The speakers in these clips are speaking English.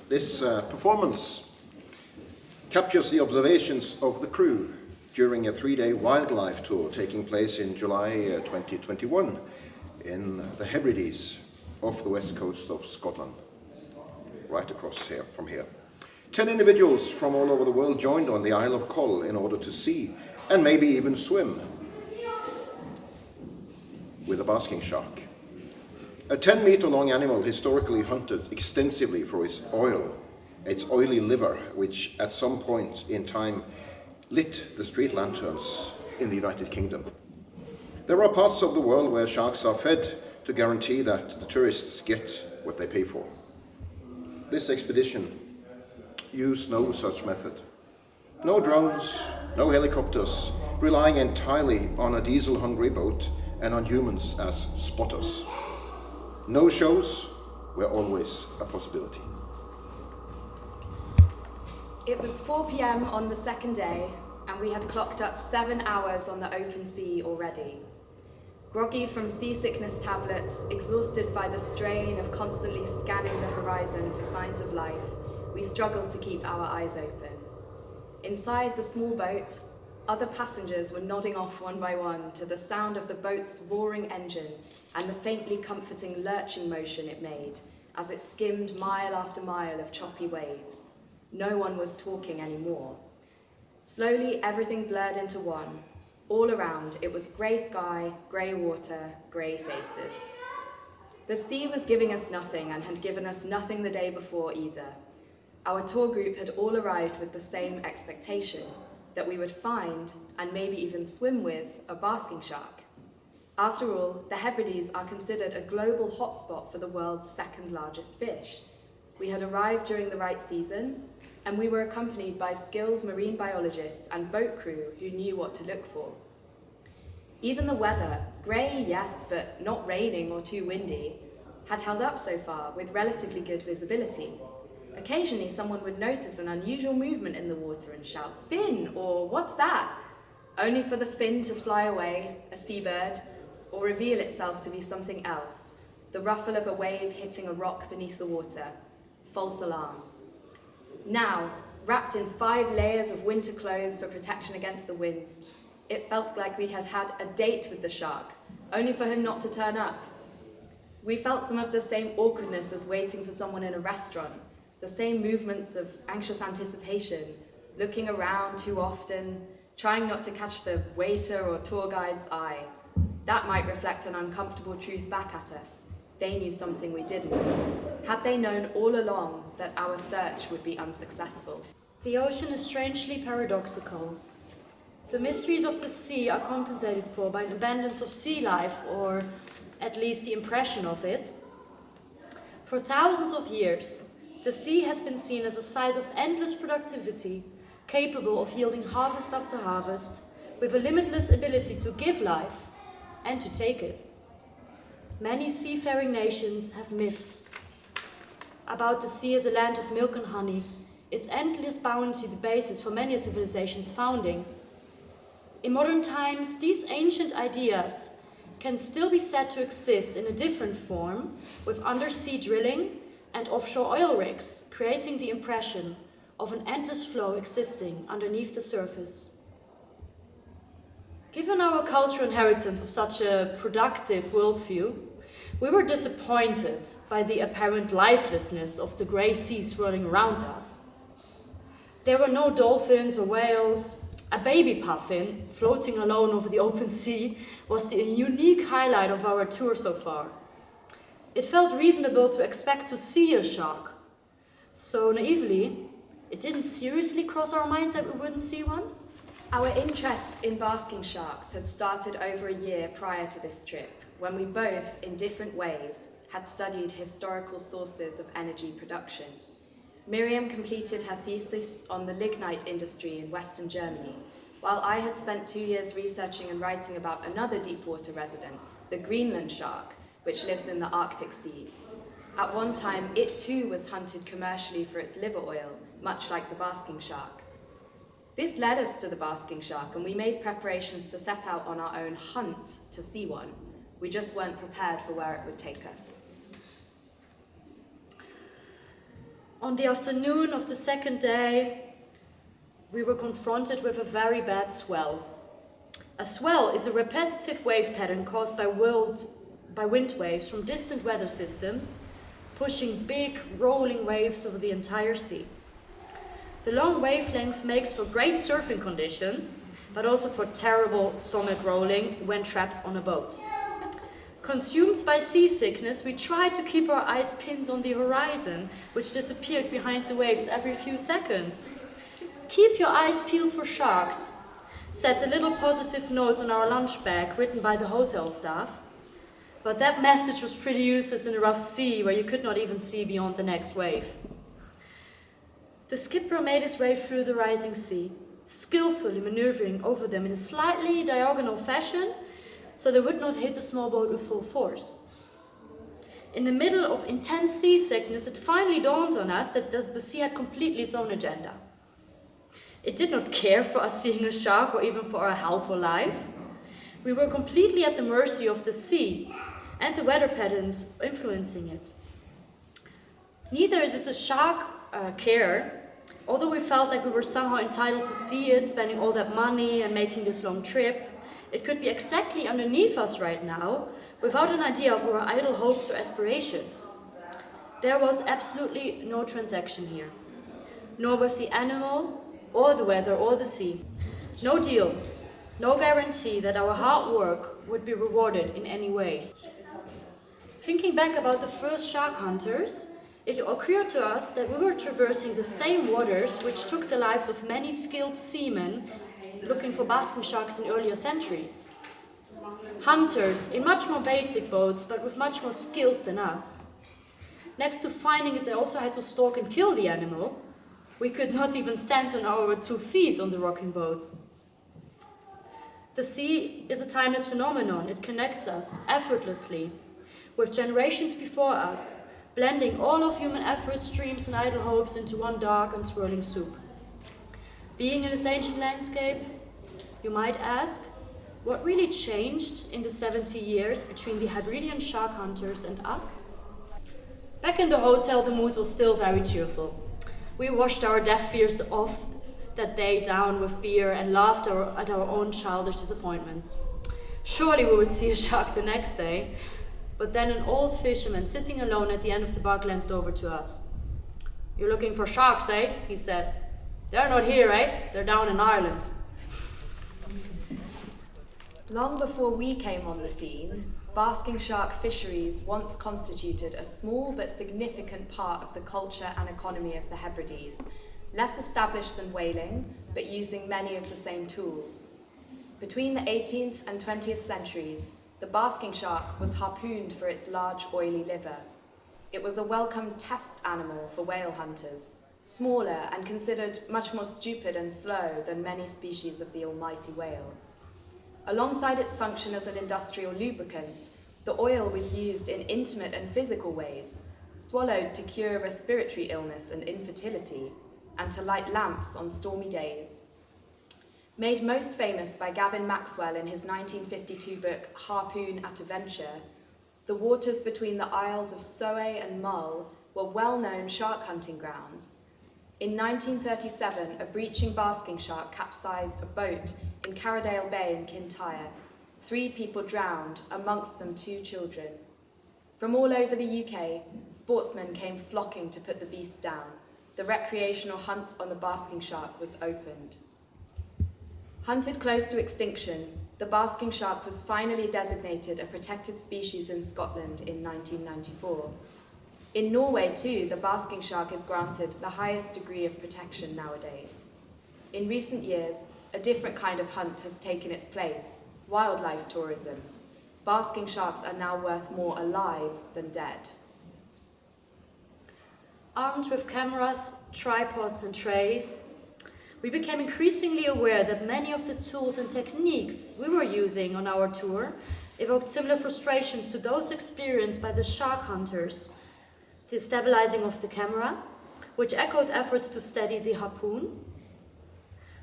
This performance captures the observations of the crew during a 3-day wildlife tour taking place in July 2021 in the Hebrides off the west coast of Scotland, right across here from here. 10 individuals from all over the world joined on the Isle of Coll in order to see and maybe even swim with a basking shark. A 10-meter-long animal historically hunted extensively for its oil, its oily liver, which at some point in time lit the street lanterns in the United Kingdom. There are parts of the world where sharks are fed to guarantee that the tourists get what they pay for. This expedition used no such method. No drones, no helicopters, relying entirely on a diesel-hungry boat and on humans as spotters. No shows were always a possibility. It was 4 p.m. on the second day, and we had clocked up 7 hours on the open sea already. Groggy from seasickness tablets, exhausted by the strain of constantly scanning the horizon for signs of life, we struggled to keep our eyes open. Inside the small boat, other passengers were nodding off one by one to the sound of the boat's roaring engine and the faintly comforting lurching motion it made as it skimmed mile after mile of choppy waves. No one was talking anymore. Slowly, everything blurred into one. All around, it was grey sky, grey water, grey faces. The sea was giving us nothing and had given us nothing the day before either. Our tour group had all arrived with the same expectation, that we would find, and maybe even swim with, a basking shark. After all, the Hebrides are considered a global hotspot for the world's second largest fish. We had arrived during the right season, and we were accompanied by skilled marine biologists and boat crew who knew what to look for. Even the weather, grey, yes, but not raining or too windy, had held up so far with relatively good visibility. Occasionally someone would notice an unusual movement in the water and shout, "Fin!" or "What's that?" Only for the fin to fly away, a seabird, or reveal itself to be something else, the ruffle of a wave hitting a rock beneath the water. False alarm. Now, wrapped in 5 layers of winter clothes for protection against the winds, it felt like we had had a date with the shark, only for him not to turn up. We felt some of the same awkwardness as waiting for someone in a restaurant, the same movements of anxious anticipation, looking around too often, trying not to catch the waiter or tour guide's eye. That might reflect an uncomfortable truth back at us. They knew something we didn't. Had they known all along that our search would be unsuccessful? The ocean is strangely paradoxical. The mysteries of the sea are compensated for by an abundance of sea life, or at least the impression of it. For thousands of years, the sea has been seen as a site of endless productivity, capable of yielding harvest after harvest, with a limitless ability to give life and to take it. Many seafaring nations have myths about the sea as a land of milk and honey, its endless bounty the basis for many civilizations' founding. In modern times, these ancient ideas can still be said to exist in a different form, with undersea drilling and offshore oil rigs, creating the impression of an endless flow existing underneath the surface. Given our cultural inheritance of such a productive worldview, we were disappointed by the apparent lifelessness of the grey sea swirling around us. There were no dolphins or whales. A baby puffin floating alone over the open sea was the unique highlight of our tour so far. It felt reasonable to expect to see a shark. So naively, it didn't seriously cross our mind that we wouldn't see one. Our interest in basking sharks had started over a year prior to this trip, when we both, in different ways, had studied historical sources of energy production. Miriam completed her thesis on the lignite industry in Western Germany, while I had spent 2 years researching and writing about another deepwater resident, the Greenland shark, which lives in the Arctic seas. At one time, it too was hunted commercially for its liver oil, much like the basking shark. This led us to the basking shark, and we made preparations to set out on our own hunt to see one. We just weren't prepared for where it would take us. On the afternoon of the second day, we were confronted with a very bad swell. A swell is a repetitive wave pattern caused by wind waves from distant weather systems, pushing big, rolling waves over the entire sea. The long wavelength makes for great surfing conditions, but also for terrible stomach rolling when trapped on a boat. Consumed by seasickness, we tried to keep our eyes pinned on the horizon, which disappeared behind the waves every few seconds. "Keep your eyes peeled for sharks," said the little positive note on our lunch bag written by the hotel staff. But that message was pretty useless in a rough sea where you could not even see beyond the next wave. The skipper made his way through the rising sea, skillfully maneuvering over them in a slightly diagonal fashion so they would not hit the small boat with full force. In the middle of intense seasickness, it finally dawned on us that the sea had completely its own agenda. It did not care for us seeing a shark or even for our health or life. We were completely at the mercy of the sea and the weather patterns influencing it. Neither did the shark care, although we felt like we were somehow entitled to see it, spending all that money and making this long trip. It could be exactly underneath us right now, without an idea of our idle hopes or aspirations. There was absolutely no transaction here, nor with the animal, or the weather, or the sea. No deal, no guarantee that our hard work would be rewarded in any way. Thinking back about the first shark hunters, it occurred to us that we were traversing the same waters which took the lives of many skilled seamen looking for basking sharks in earlier centuries. Hunters in much more basic boats, but with much more skills than us. Next to finding that they also had to stalk and kill the animal, we could not even stand on our 2 feet on the rocking boat. The sea is a timeless phenomenon. It connects us effortlessly with generations before us, blending all of human efforts, dreams and idle hopes into one dark and swirling soup. Being in this ancient landscape, you might ask, what really changed in the 70 years between the Hebridean shark hunters and us? Back in the hotel, the mood was still very cheerful. We washed our death fears off that day down with beer and laughed at our own childish disappointments. Surely we would see a shark the next day, but then an old fisherman sitting alone at the end of the bar glanced over to us. "You're looking for sharks, eh?" he said. "They're not here, eh? They're down in Ireland." Long before we came on the scene, basking shark fisheries once constituted a small but significant part of the culture and economy of the Hebrides, less established than whaling, but using many of the same tools. Between the 18th and 20th centuries, the basking shark was harpooned for its large oily liver. It was a welcome test animal for whale hunters, smaller and considered much more stupid and slow than many species of the almighty whale. Alongside its function as an industrial lubricant, the oil was used in intimate and physical ways, swallowed to cure respiratory illness and infertility, and to light lamps on stormy days. Made most famous by Gavin Maxwell in his 1952 book Harpoon at a Venture, the waters between the Isles of Soay and Mull were well-known shark hunting grounds. In 1937, a breaching basking shark capsized a boat in Carradale Bay in Kintyre. 3 people drowned, amongst them 2 children. From all over the UK, sportsmen came flocking to put the beast down. The recreational hunt on the basking shark was opened. Hunted close to extinction, the basking shark was finally designated a protected species in Scotland in 1994. In Norway, too, the basking shark is granted the highest degree of protection nowadays. In recent years, a different kind of hunt has taken its place, wildlife tourism. Basking sharks are now worth more alive than dead. Armed with cameras, tripods and trays, we became increasingly aware that many of the tools and techniques we were using on our tour evoked similar frustrations to those experienced by the shark hunters. The stabilizing of the camera, which echoed efforts to steady the harpoon.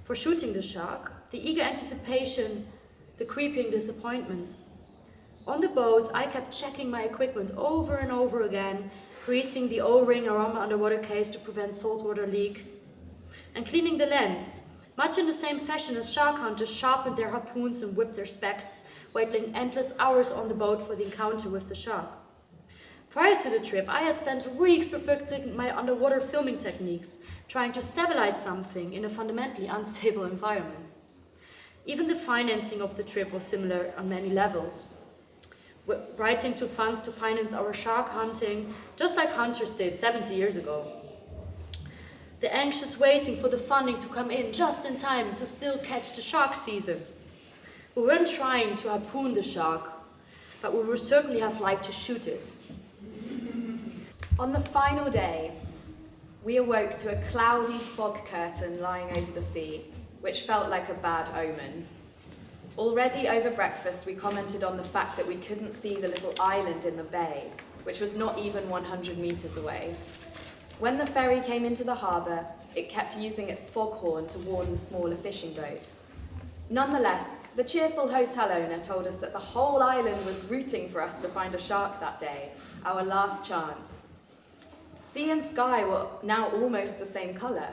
For shooting the shark, the eager anticipation, the creeping disappointment. On the boat, I kept checking my equipment over and over again, greasing the O-ring around my underwater case to prevent saltwater leak, and cleaning the lens, much in the same fashion as shark hunters sharpened their harpoons and whipped their specs, waiting endless hours on the boat for the encounter with the shark. Prior to the trip, I had spent weeks perfecting my underwater filming techniques, trying to stabilize something in a fundamentally unstable environment. Even the financing of the trip was similar on many levels. Writing to funds to finance our shark hunting, just like hunters did 70 years ago. The anxious waiting for the funding to come in just in time to still catch the shark season. We weren't trying to harpoon the shark, but we would certainly have liked to shoot it. On the final day, we awoke to a cloudy fog curtain lying over the sea, which felt like a bad omen. Already over breakfast, we commented on the fact that we couldn't see the little island in the bay, which was not even 100 meters away. When the ferry came into the harbour, it kept using its foghorn to warn the smaller fishing boats. Nonetheless, the cheerful hotel owner told us that the whole island was rooting for us to find a shark that day, our last chance. Sea and sky were now almost the same colour.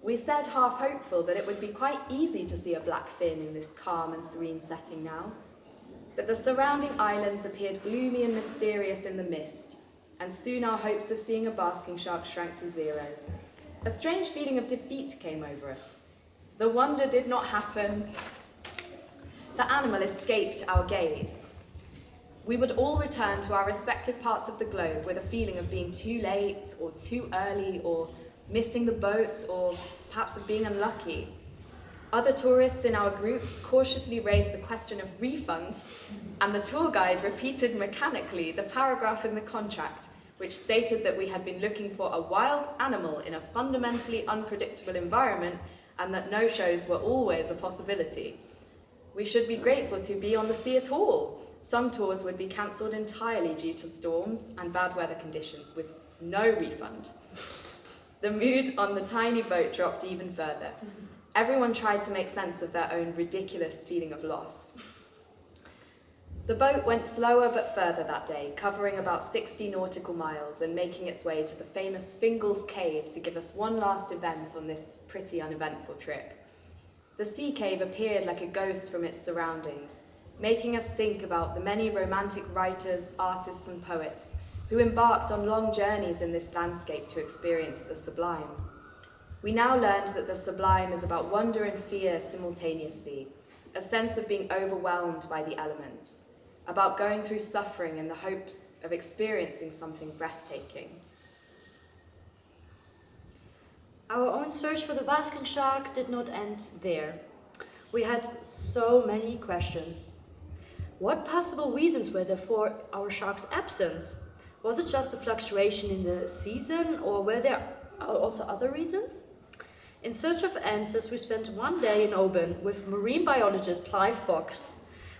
We said, half hopeful, that it would be quite easy to see a black fin in this calm and serene setting now. But the surrounding islands appeared gloomy and mysterious in the mist, and soon our hopes of seeing a basking shark shrank to zero. A strange feeling of defeat came over us. The wonder did not happen. The animal escaped our gaze. We would all return to our respective parts of the globe with a feeling of being too late or too early or missing the boats or perhaps of being unlucky. Other tourists in our group cautiously raised the question of refunds, and the tour guide repeated mechanically the paragraph in the contract which stated that we had been looking for a wild animal in a fundamentally unpredictable environment and that no-shows were always a possibility. We should be grateful to be on the sea at all. Some tours would be cancelled entirely due to storms and bad weather conditions with no refund. The mood on the tiny boat dropped even further. Everyone tried to make sense of their own ridiculous feeling of loss. The boat went slower but further that day, covering about 60 nautical miles and making its way to the famous Fingal's Cave to give us one last event on this pretty uneventful trip. The sea cave appeared like a ghost from its surroundings, making us think about the many romantic writers, artists and poets who embarked on long journeys in this landscape to experience the sublime. We now learned that the sublime is about wonder and fear simultaneously, a sense of being overwhelmed by the elements, about going through suffering in the hopes of experiencing something breathtaking. Our own search for the basking shark did not end there. We had so many questions. What possible reasons were there for our shark's absence? Was it just a fluctuation in the season, or were there also other reasons? In search of answers, we spent one day in Oban with marine biologist Clive Fox,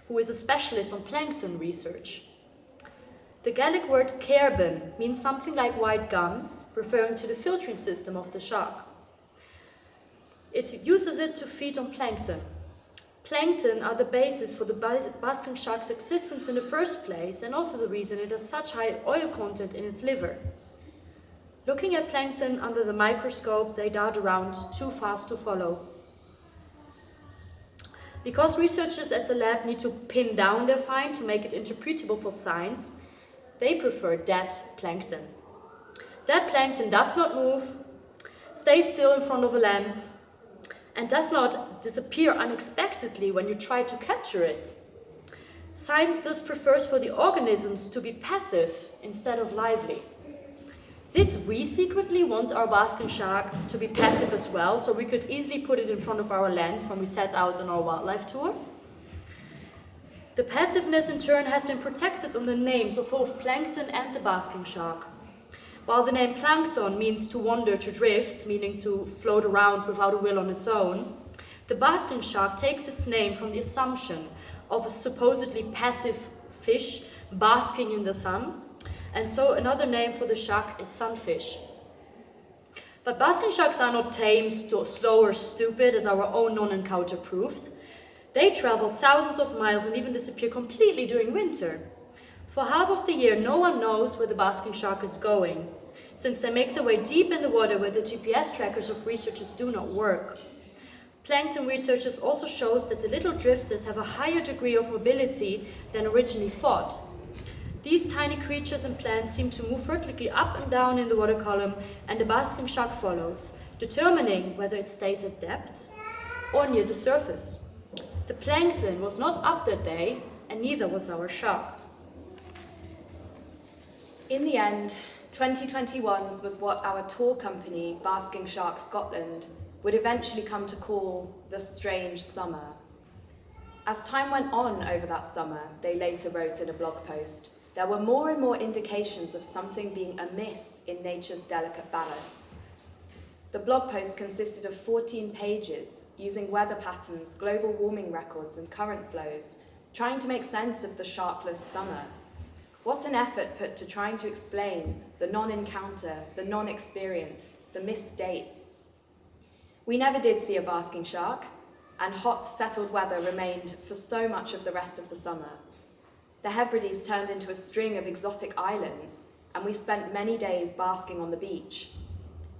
who is a specialist on plankton research. The Gaelic word Cairban means something like white gums, referring to the filtering system of the shark. It uses it to feed on plankton. Plankton are the basis for the basking shark's existence in the first place, and also the reason it has such high oil content in its liver. Looking at plankton under the microscope, they dart around too fast to follow. Because researchers at the lab need to pin down their find to make it interpretable for science, they prefer dead plankton. Dead plankton does not move, stays still in front of a lens, and does not disappear unexpectedly when you try to capture it. Science thus prefers for the organisms to be passive instead of lively. Did we secretly want our basking shark to be passive as well, so we could easily put it in front of our lens when we set out on our wildlife tour? The passiveness in turn has been protected on the names of both plankton and the basking shark. While the name plankton means to wander, to drift, meaning to float around without a will on its own, the basking shark takes its name from the assumption of a supposedly passive fish basking in the sun, and so another name for the shark is sunfish. But basking sharks are not tame, slow or stupid, as our own non-encounter proved. They travel thousands of miles and even disappear completely during winter. For half of the year, no one knows where the basking shark is going, since they make their way deep in the water where the GPS trackers of researchers do not work. Plankton researchers also shows that the little drifters have a higher degree of mobility than originally thought. These tiny creatures and plants seem to move vertically up and down in the water column, and the basking shark follows, determining whether it stays at depth or near the surface. The plankton was not up that day, and neither was our shark. In the end, 2021 was what our tour company, Basking Shark Scotland, would eventually come to call the strange summer. As time went on over that summer, they later wrote in a blog post, there were more and more indications of something being amiss in nature's delicate balance. The blog post consisted of 14 pages, using weather patterns, global warming records, and current flows, trying to make sense of the sharkless summer. What an effort put to trying to explain the non-encounter, the non-experience, the missed date. We never did see a basking shark, and hot, settled weather remained for so much of the rest of the summer. The Hebrides turned into a string of exotic islands, and we spent many days basking on the beach.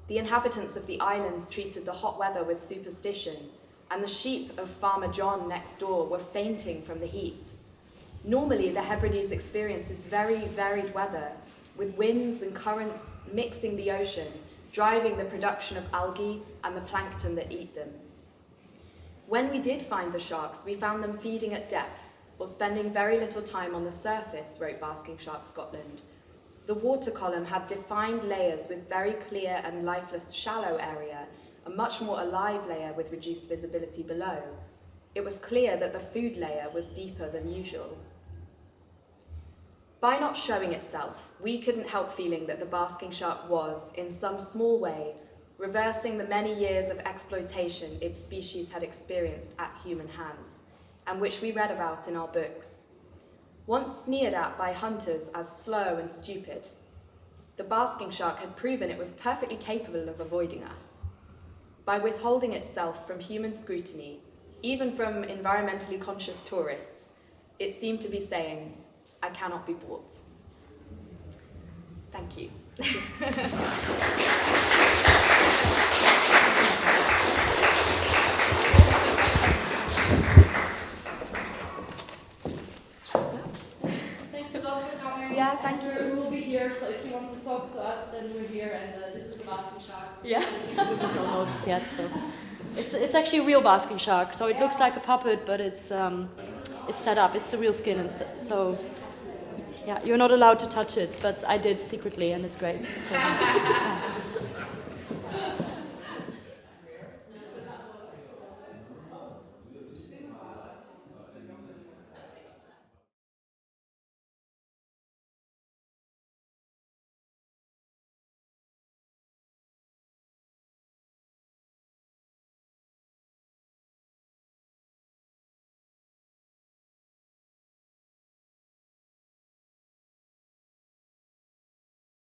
The inhabitants of the islands treated the hot weather with superstition, and the sheep of Farmer John next door were fainting from the heat. Normally, the Hebrides experiences very varied weather, with winds and currents mixing the ocean, driving the production of algae and the plankton that eat them. When we did find the sharks, we found them feeding at depth, or spending very little time on the surface, wrote Basking Shark Scotland. The water column had defined layers with very clear and lifeless shallow area, a much more alive layer with reduced visibility below. It was clear that the food layer was deeper than usual. By not showing itself, we couldn't help feeling that the basking shark was, in some small way, reversing the many years of exploitation its species had experienced at human hands, and which we read about in our books. Once sneered at by hunters as slow and stupid, the basking shark had proven it was perfectly capable of avoiding us. By withholding itself from human scrutiny, even from environmentally conscious tourists, it seemed to be saying, I cannot be bought. Thank you. Thanks a lot for coming. Yeah, thank you. We'll be here, so if you want to talk to us, then we're here, and this is the basking shark. Yeah. We don't notice yet, so it's actually a real basking shark. So it looks like a puppet, but it's set up. It's the real skin and stuff. So yeah, you're not allowed to touch it, but I did secretly, and it's great. So, yeah.